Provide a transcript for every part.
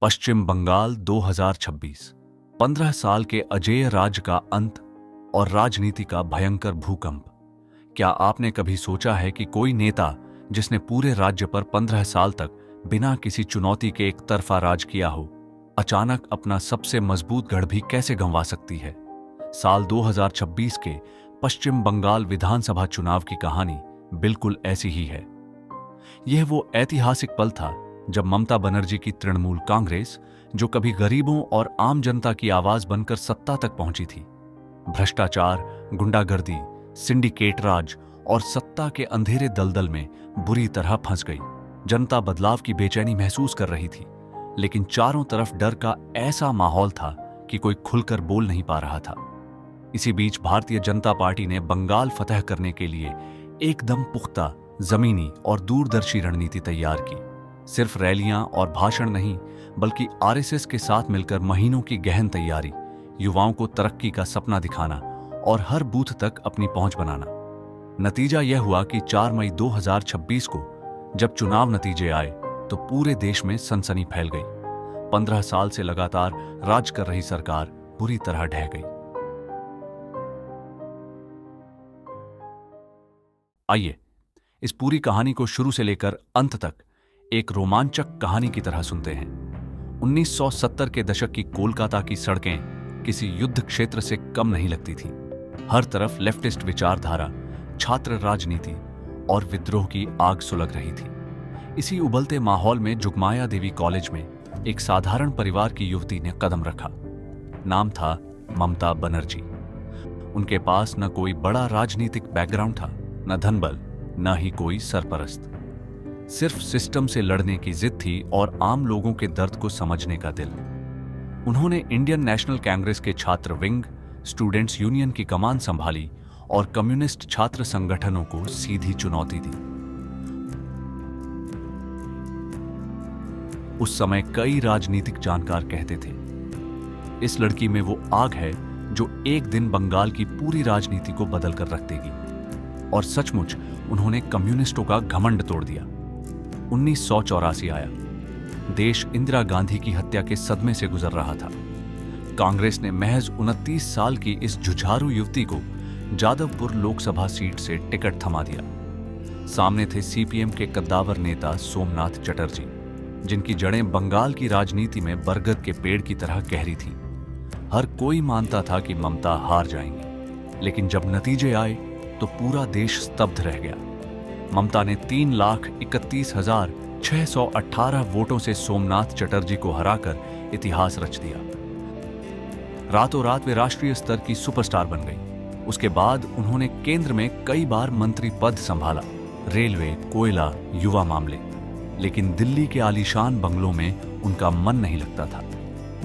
पश्चिम बंगाल 2026। 15 साल के अजेय राज्य का अंत और राजनीति का भयंकर भूकंप। क्या आपने कभी सोचा है कि कोई नेता जिसने पूरे राज्य पर 15 साल तक बिना किसी चुनौती के एक तरफा राज किया हो, अचानक अपना सबसे मजबूत गढ़ भी कैसे गंवा सकती है? साल 2026 के पश्चिम बंगाल विधानसभा चुनाव की कहानी बिल्कुल ऐसी ही है। यह वो ऐतिहासिक पल था जब ममता बनर्जी की तृणमूल कांग्रेस, जो कभी गरीबों और आम जनता की आवाज बनकर सत्ता तक पहुंची थी, भ्रष्टाचार, गुंडागर्दी, सिंडिकेट राज और सत्ता के अंधेरे दलदल में बुरी तरह फंस गई। जनता बदलाव की बेचैनी महसूस कर रही थी, लेकिन चारों तरफ डर का ऐसा माहौल था कि कोई खुलकर बोल नहीं पा रहा था। इसी बीच भारतीय जनता पार्टी ने बंगाल फतह करने के लिए एकदम पुख्ता, जमीनी और दूरदर्शी रणनीति तैयार की। सिर्फ रैलियां और भाषण नहीं, बल्कि आरएसएस के साथ मिलकर महीनों की गहन तैयारी, युवाओं को तरक्की का सपना दिखाना और हर बूथ तक अपनी पहुंच बनाना। नतीजा यह हुआ कि 4 मई 2026 को जब चुनाव नतीजे आए तो पूरे देश में सनसनी फैल गई। 15 साल से लगातार राज कर रही सरकार बुरी तरह ढह गई। आइए इस पूरी कहानी को शुरू से लेकर अंत तक एक रोमांचक कहानी की तरह सुनते हैं। 1970 के दशक की कोलकाता की सड़कें किसी युद्ध क्षेत्र से कम नहीं लगती थीं। हर तरफ लेफ्टिस्ट विचारधारा, छात्र राजनीति और विद्रोह की आग सुलग रही थी। इसी उबलते माहौल में जुगमाया देवी कॉलेज में एक साधारण परिवार की युवती ने कदम रखा। नाम था ममता बनर्जी। उनके पास न कोई बड़ा राजनीतिक बैकग्राउंड था, न धनबल, न ही कोई सरपरस्त। सिर्फ सिस्टम से लड़ने की जिद थी और आम लोगों के दर्द को समझने का दिल। उन्होंने इंडियन नेशनल कांग्रेस के छात्र विंग, स्टूडेंट्स यूनियन की कमान संभाली और कम्युनिस्ट छात्र संगठनों को सीधी चुनौती दी। उस समय कई राजनीतिक जानकार कहते थे, इस लड़की में वो आग है जो एक दिन बंगाल की पूरी राजनीति को बदल कर रख देगी। और सचमुच उन्होंने कम्युनिस्टों का घमंड तोड़ दिया। 1984 आया। देश इंदिरा गांधी की हत्या के सदमे से गुजर रहा था। कांग्रेस ने महज 29 साल की इस जुझारू युवती को जादवपुर लोकसभा सीट से टिकट थमा दिया। सामने थे सीपीएम के कद्दावर नेता सोमनाथ चटर्जी, जिनकी जड़ें बंगाल की राजनीति में बरगद के पेड़ की तरह गहरी थीं। हर कोई मानता था कि ममता हार जाएंगी, लेकिन जब नतीजे आए तो पूरा देश स्तब्ध रह गया। ममता ने 3,31,618 वोटों से सोमनाथ चटर्जी को हराकर इतिहास रच दिया। रातों रात वे राष्ट्रीय स्तर की सुपरस्टार बन गई। उसके बाद उन्होंने केंद्र में कई बार मंत्री पद संभाला, रेलवे, कोयला, युवा मामले। लेकिन दिल्ली के आलीशान बंगलों में उनका मन नहीं लगता था।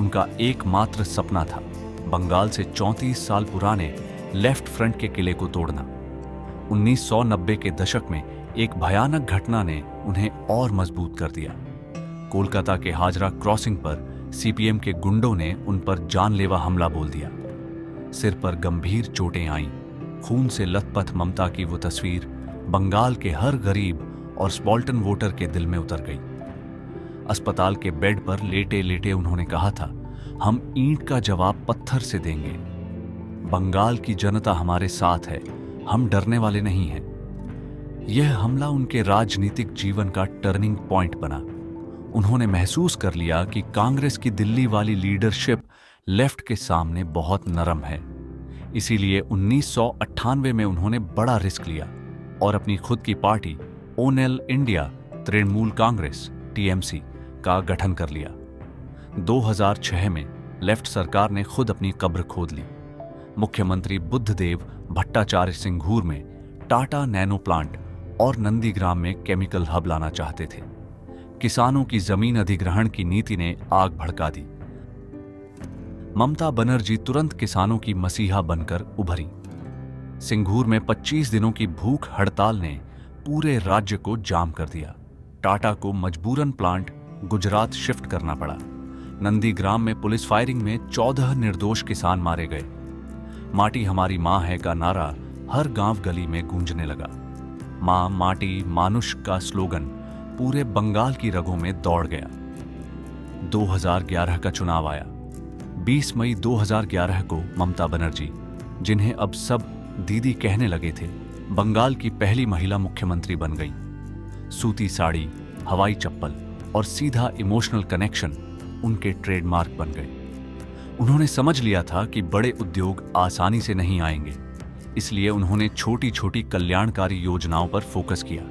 उनका एकमात्र सपना था बंगाल से 34 साल पुराने लेफ्ट फ्रंट के किले को तोड़ना। 1990 के दशक में एक भयानक घटना ने उन्हें और मजबूत कर दिया। कोलकाता के हाजरा क्रॉसिंग पर सीपीएम के गुंडों ने उन पर जानलेवा हमला बोल दिया। सिर पर गंभीर चोटें आईं। खून से लथपथ ममता की वो तस्वीर बंगाल के हर गरीब और स्पॉल्टन वोटर के दिल में उतर गई। अस्पताल के बेड पर लेटे लेटे उन्होंने कहा था, हम ईंट का जवाब पत्थर से देंगे। बंगाल की जनता हमारे साथ है, हम डरने वाले नहीं हैं। यह हमला उनके राजनीतिक जीवन का टर्निंग पॉइंट बना। उन्होंने महसूस कर लिया कि कांग्रेस की दिल्ली वाली लीडरशिप लेफ्ट के सामने बहुत नरम है। इसीलिए 1998 में उन्होंने बड़ा रिस्क लिया और अपनी खुद की party O'Neill India Trinamool Congress TMC का गठन कर लिया। 2006 में लेफ्ट सरकार ने खुद अपनी कब्र खोद ली। मुख्यमंत्री बुद्धदेव भट्टाचार्य सिंघूर में टाटा नैनो प्लांट और नंदीग्राम में केमिकल हब लाना चाहते थे। किसानों की जमीन अधिग्रहण की नीति ने आग भड़का दी। ममता बनर्जी तुरंत किसानों की मसीहा बनकर उभरी। सिंघूर में 25 दिनों की भूख हड़ताल ने पूरे राज्य को जाम कर दिया। टाटा को मजबूरन प्लांट गुजरात शिफ्ट करना पड़ा। नंदीग्राम में पुलिस फायरिंग में 14 निर्दोष किसान मारे गए। माटी हमारी मां है का नारा हर गांव गली में गूंजने लगा। मां, माटी, मानुष का स्लोगन पूरे बंगाल की रगों में दौड़ गया। 2011 का चुनाव आया। 20 मई 2011 को ममता बनर्जी, जिन्हें अब सब दीदी कहने लगे थे, बंगाल की पहली महिला मुख्यमंत्री बन गई। सूती साड़ी, हवाई चप्पल और सीधा इमोशनल कनेक्शन उनके ट्रेडमार्क बन गए। उन्होंने समझ लिया था कि बड़े उद्योग आसानी से नहीं आएंगे, इसलिए उन्होंने छोटी छोटी कल्याणकारी योजनाओं पर फोकस किया।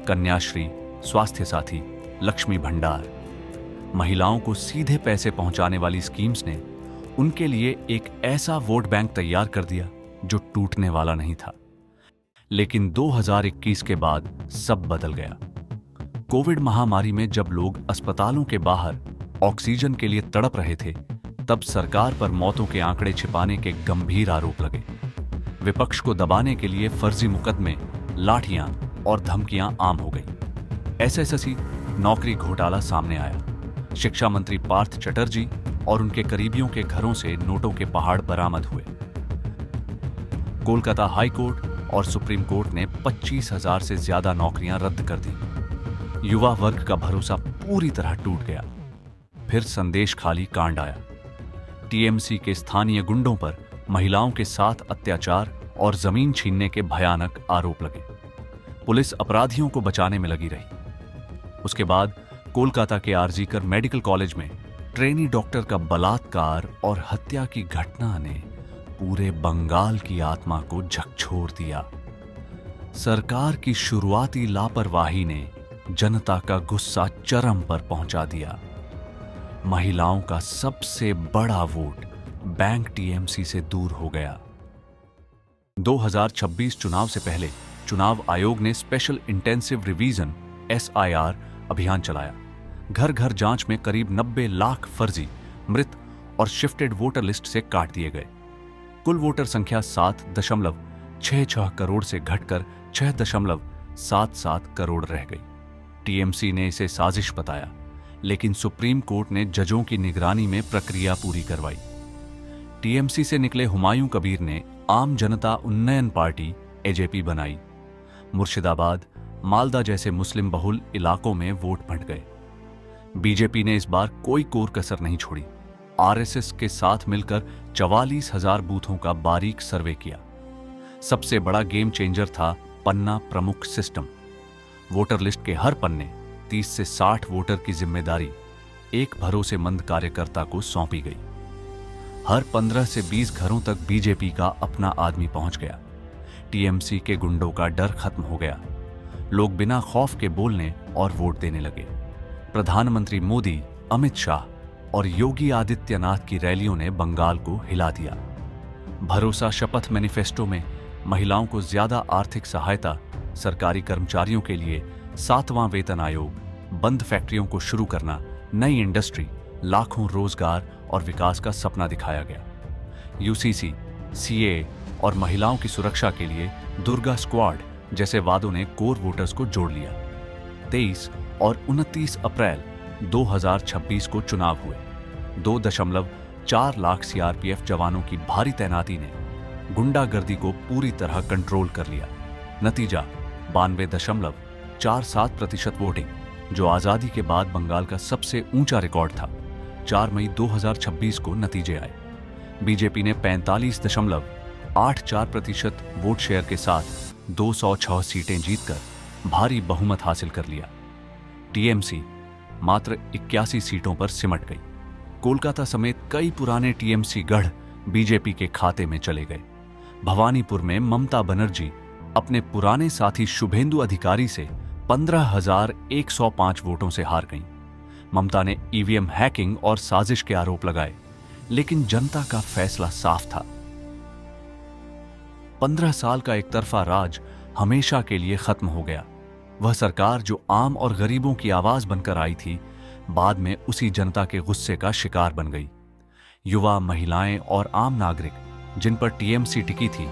कन्याश्री, स्वास्थ्य साथी, लक्ष्मी भंडार। महिलाओं को सीधे पैसे पहुंचाने वाली स्कीम्स ने उनके लिए एक ऐसा वोट बैंक तैयार कर दिया जो टूटने वाला नहीं था। लेकिन 2021 के बाद सब बदल गया। कोविड महामारी में जब लोग अस्पतालों के बाहर ऑक्सीजन के लिए तड़प रहे थे, तब सरकार पर मौतों के आंकड़े छिपाने के गंभीर आरोप लगे। विपक्ष को दबाने के लिए फर्जी मुकदमे, लाठियां और धमकियां आम हो गई। एसएससी नौकरी घोटाला सामने आया। शिक्षा मंत्री पार्थ चटर्जी और उनके करीबियों के घरों से नोटों के पहाड़ बरामद हुए। कोलकाता हाई कोर्ट और सुप्रीम कोर्ट ने 25,000 से ज्यादा नौकरियां रद्द कर दी। युवा वर्ग का भरोसा पूरी तरह टूट गया। फिर संदेश खाली कांड आया। टीएमसी के स्थानीय गुंडों पर महिलाओं के साथ अत्याचार और जमीन छीनने के भयानक आरोप लगे। पुलिस अपराधियों को बचाने में लगी रही। उसके बाद कोलकाता के आरजीकर मेडिकल कॉलेज में ट्रेनी डॉक्टर का बलात्कार और हत्या की घटना ने पूरे बंगाल की आत्मा को झकझोर दिया। सरकार की शुरुआती लापरवाही ने जनता का गुस्सा चरम पर पहुंचा दिया। महिलाओं का सबसे बड़ा वोट बैंक टीएमसी से दूर हो गया। 2026 चुनाव से पहले चुनाव आयोग ने स्पेशल इंटेंसिव रिवीजन SIR अभियान चलाया। घर घर जांच में करीब 90 लाख फर्जी, मृत और शिफ्टेड वोटर लिस्ट से काट दिए गए। कुल वोटर संख्या 7.66 करोड़ से घटकर 6.77 करोड़ रह गई। टीएमसी ने इसे साजिश बताया, लेकिन सुप्रीम कोर्ट ने जजों की निगरानी में प्रक्रिया पूरी करवाई। टीएमसी से निकले हुमायूं कबीर ने आम जनता उन्नयन पार्टी AJP बनाई। मुर्शिदाबाद, मालदा जैसे मुस्लिम बहुल इलाकों में वोट बंट गए। बीजेपी ने इस बार कोई कोर कसर नहीं छोड़ी। आरएसएस के साथ मिलकर 44,000 बूथों का बारीक सर्वे किया। सबसे बड़ा गेम चेंजर था पन्ना प्रमुख सिस्टम। वोटर लिस्ट के हर पन्ने 30 से 60 वोटर की जिम्मेदारी एक भरोसेमंद कार्यकर्ता को सौंपी गई। हर 15 से 20 घरों तक बीजेपी का अपना आदमी पहुंच गया। टीएमसी के गुंडों का डर खत्म हो गया। लोग बिना खौफ के बोलने और वोट देने लगे। प्रधानमंत्री मोदी, अमित शाह और योगी आदित्यनाथ की रैलियों ने बंगाल को हिला दिया। भरोसा शपथ मैनिफेस्टो में महिलाओं को ज्यादा आर्थिक सहायता, सरकारी कर्मचारियों के लिए 7वां वेतन आयोग, बंद फैक्ट्रियों को शुरू करना, नई इंडस्ट्री, लाखों रोजगार और विकास का सपना दिखाया गया। यूसीसी, सीए और महिलाओं की सुरक्षा के लिए दुर्गा स्क्वाड जैसे वादों ने कोर वोटर्स को जोड़ लिया। 23 और 29 अप्रैल 2026 को चुनाव हुए। 2.4 लाख सीआरपीएफ जवानों की भारी तैनाती ने गुंडागर्दी को पूरी तरह कंट्रोल कर लिया। नतीजा 92.47% वोटिंग, जो आजादी के बाद बंगाल का सबसे ऊंचा रिकॉर्ड था। 4 मई 2026 को नतीजे आए। बीजेपी ने 45.84% वोट शेयर के साथ 206 सीटें जीतकर भारी बहुमत हासिल कर लिया। टीएमसी मात्र 81 सीटों पर सिमट गई। कोलकाता समेत कई पुराने टीएमसी गढ़ बीजेपी के खाते में चले गए। भवानीपुर में ममता बनर्जी अपने पुराने साथी शुभेंदु अधिकारी से 15,105 वोटों से हार गईं। ममता ने ईवीएम हैकिंग और साजिश के आरोप लगाए, लेकिन जनता का फैसला साफ था। 15 साल का एकतरफा राज हमेशा के लिए खत्म हो गया। वह सरकार जो आम और गरीबों की आवाज बनकर आई थी, बाद में उसी जनता के गुस्से का शिकार बन गई। युवा, महिलाएं और आम नागरिक जिन पर टीएमसी टिकी थी,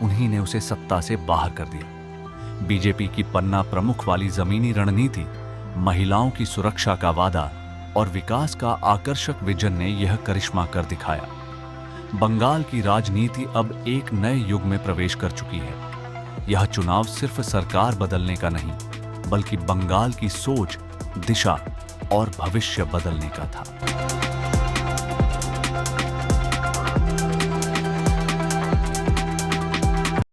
उन्हीं ने उसे सत्ता से बाहर कर दिया। बीजेपी की पन्ना प्रमुख वाली जमीनी रणनीति, महिलाओं की सुरक्षा का वादा और विकास का आकर्षक विजन ने यह करिश्मा कर दिखाया। बंगाल की राजनीति अब एक नए युग में प्रवेश कर चुकी है। यह चुनाव सिर्फ सरकार बदलने का नहीं, बल्कि बंगाल की सोच, दिशा और भविष्य बदलने का था।